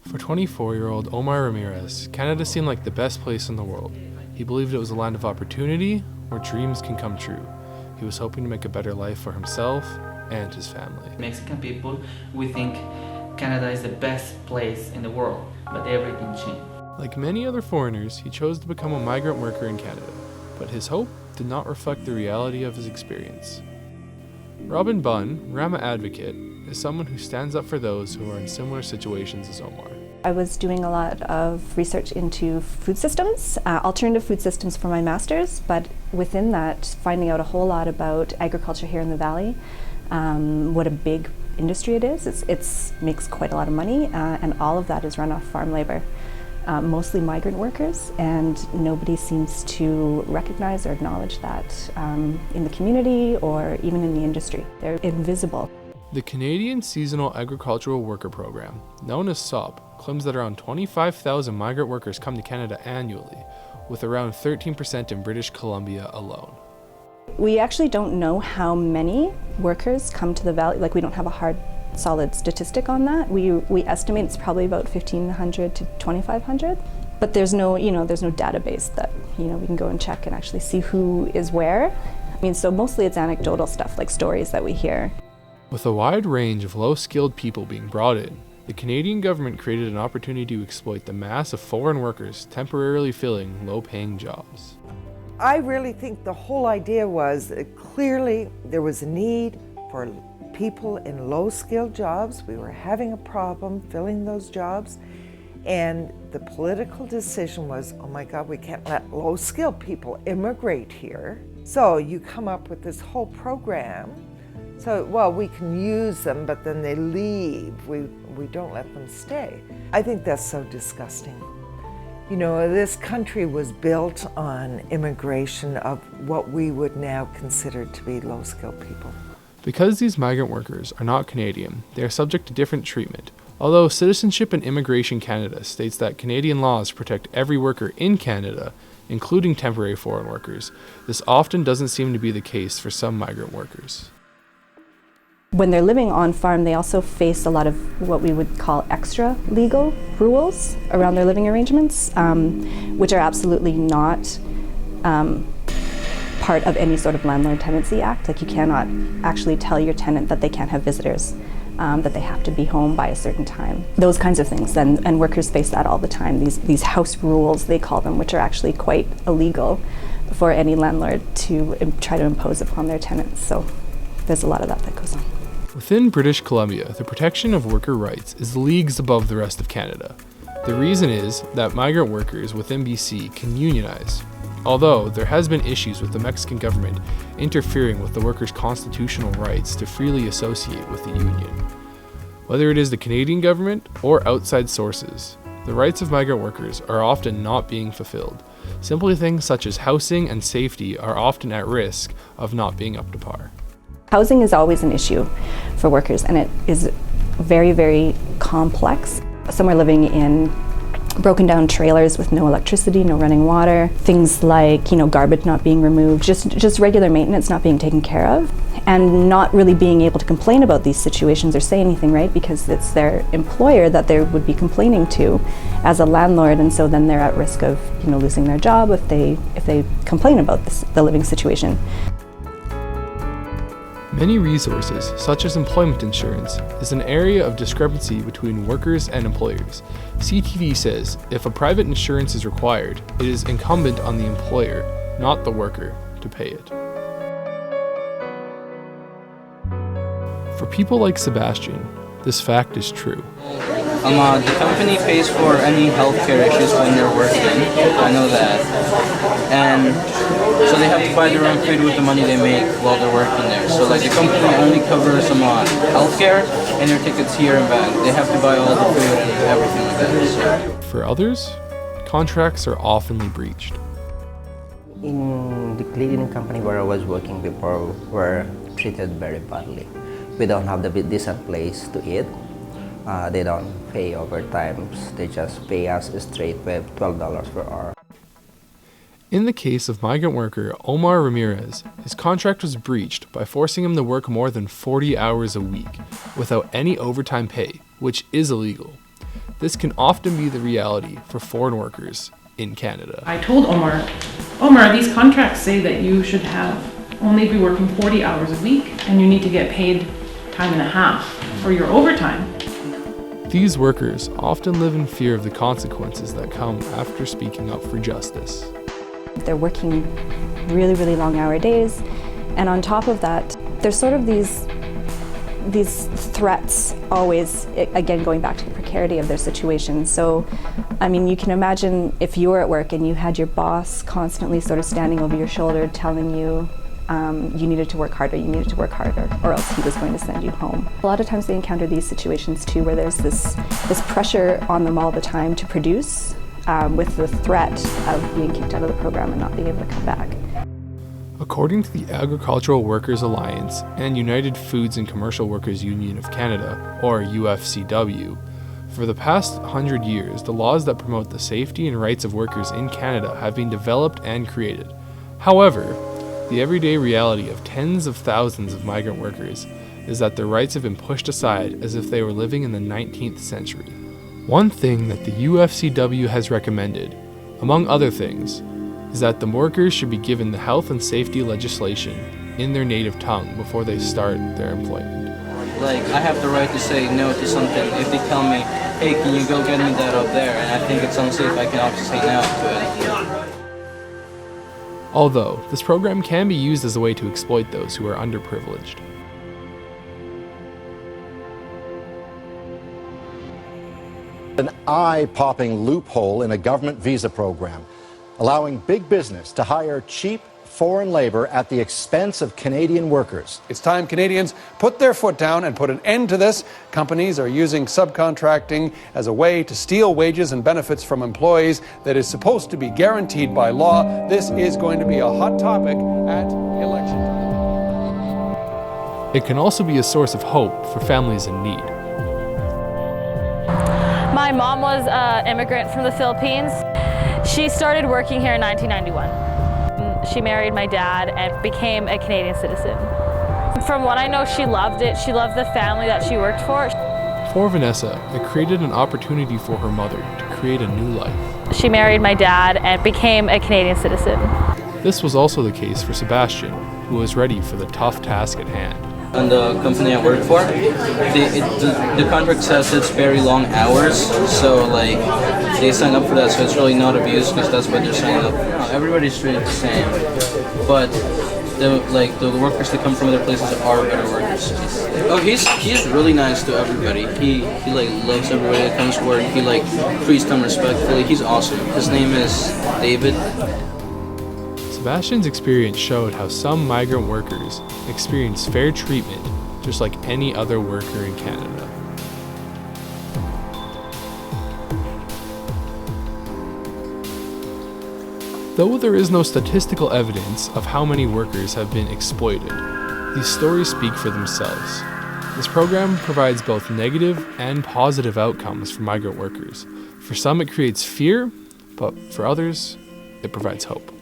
For 24-year-old Omar Ramirez, Canada seemed like the best place in the world. He believed it was a land of opportunity where dreams can come true. He was hoping to make a better life for himself and his family. Mexican people, we think Canada is the best place in the world, but everything changed. Like many other foreigners, he chose to become a migrant worker in Canada, but his hope did not reflect the reality of his experience. Robin Bunn, Rama Advocate, is someone who stands up for those who are in similar situations as Omar. I was doing a lot of research into food systems, alternative food systems for my master's, but within that, finding out a whole lot about agriculture here in the Valley, what a big industry it is. It makes quite a lot of money, and all of that is run off farm labor. Mostly migrant workers, and nobody seems to recognize or acknowledge that in the community or even in the industry. They're invisible. The Canadian Seasonal Agricultural Worker Program, known as SOP, claims that around 25,000 migrant workers come to Canada annually, with around 13% in British Columbia alone. We actually don't know how many workers come to the Valley. Like, we don't have a hard, solid statistic on that. We estimate it's probably about 1,500 to 2,500, but there's no database that we can go and check and actually see who is where. I mean, so mostly it's anecdotal stuff, like stories that we hear. With a wide range of low-skilled people being brought in, the Canadian government created an opportunity to exploit the mass of foreign workers temporarily filling low-paying jobs. I really think the whole idea was that clearly there was a need for people in low-skilled jobs. We were having a problem filling those jobs, and the political decision was, oh my God, we can't let low-skilled people immigrate here. So you come up with this whole program. So, well, we can use them, but then they leave. We don't let them stay. I think that's so disgusting. You know, this country was built on immigration of what we would now consider to be low-skilled people. Because these migrant workers are not Canadian, they are subject to different treatment. Although Citizenship and Immigration Canada states that Canadian laws protect every worker in Canada, including temporary foreign workers, this often doesn't seem to be the case for some migrant workers. When they're living on farm, they also face a lot of what we would call extra legal rules around their living arrangements, which are absolutely not part of any sort of landlord-tenancy act. Like, you cannot actually tell your tenant that they can't have visitors, that they have to be home by a certain time. Those kinds of things, and workers face that all the time. These house rules, they call them, which are actually quite illegal for any landlord to try to impose upon their tenants. So there's a lot of that goes on. Within British Columbia, the protection of worker rights is leagues above the rest of Canada. The reason is that migrant workers within BC can unionize, although there has been issues with the Mexican government interfering with the workers' constitutional rights to freely associate with the union. Whether it is the Canadian government or outside sources, the rights of migrant workers are often not being fulfilled. Simply things such as housing and safety are often at risk of not being up to par. Housing is always an issue for workers, and it is very, very complex. Some are living in broken down trailers with no electricity, no running water, things like, garbage not being removed, just regular maintenance not being taken care of, and not really being able to complain about these situations or say anything, right? Because it's their employer that they would be complaining to as a landlord, and so then they're at risk of, losing their job if they complain about the living situation. Many resources, such as employment insurance, is an area of discrepancy between workers and employers. CTV says if a private insurance is required, it is incumbent on the employer, not the worker, to pay it. For people like Sebastian, this fact is true. The company pays for any healthcare issues when they're working. I know that. And so they have to buy their own food with the money they make while they're working there. So like the company only covers some healthcare and their tickets here and back. They have to buy all the food and everything like that. For others, contracts are oftenly breached. In the cleaning company where I was working before, we're treated very badly. We don't have the decent place to eat. They don't pay overtimes. They just pay us straight with $12 per hour. In the case of migrant worker Omar Ramirez, his contract was breached by forcing him to work more than 40 hours a week without any overtime pay, which is illegal. this can often be the reality for foreign workers in Canada. I told Omar, these contracts say that you should only be working 40 hours a week and you need to get paid time and a half for your overtime. These workers often live in fear of the consequences that come after speaking up for justice. They're working really, really long hour days, and on top of that, there's sort of these threats always, again going back to the precarity of their situation. So, I mean, you can imagine if you were at work and you had your boss constantly sort of standing over your shoulder telling you you needed to work harder, or else he was going to send you home. A lot of times they encounter these situations too, where there's this pressure on them all the time to produce, with the threat of being kicked out of the program and not being able to come back. According to the Agricultural Workers Alliance and United Foods and Commercial Workers Union of Canada, or UFCW, for the past 100 years, the laws that promote the safety and rights of workers in Canada have been developed and created. However, the everyday reality of tens of thousands of migrant workers is that their rights have been pushed aside as if they were living in the 19th century. One thing that the UFCW has recommended, among other things, is that the workers should be given the health and safety legislation in their native tongue before they start their employment. Like, I have the right to say no to something. If they tell me, hey, can you go get me that up there, and I think it's unsafe, I can obviously say no to it. Although, this program can be used as a way to exploit those who are underprivileged. An eye-popping loophole in a government visa program, allowing big business to hire cheap foreign labor at the expense of Canadian workers. It's time Canadians put their foot down and put an end to this. Companies are using subcontracting as a way to steal wages and benefits from employees that is supposed to be guaranteed by law. This is going to be a hot topic at election time. It can also be a source of hope for families in need. My mom was an immigrant from the Philippines. She started working here in 1991. She married my dad and became a Canadian citizen. From what I know, she loved it. She loved the family that she worked for. For Vanessa, it created an opportunity for her mother to create a new life. She married my dad and became a Canadian citizen. This was also the case for Sebastian, who was ready for the tough task at hand. And the company I work for, the contract says it's very long hours, so like they sign up for that, so it's really not abuse because that's what they're signing up for. Everybody's treated the same, but the workers that come from other places are better workers. Oh, he's really nice to everybody. He like loves everybody that comes to work. He like treats them respectfully. He's awesome. His name is David. Sebastian's experience showed how some migrant workers experience fair treatment just like any other worker in Canada. Though there is no statistical evidence of how many workers have been exploited, these stories speak for themselves. This program provides both negative and positive outcomes for migrant workers. For some it creates fear, but for others, it provides hope.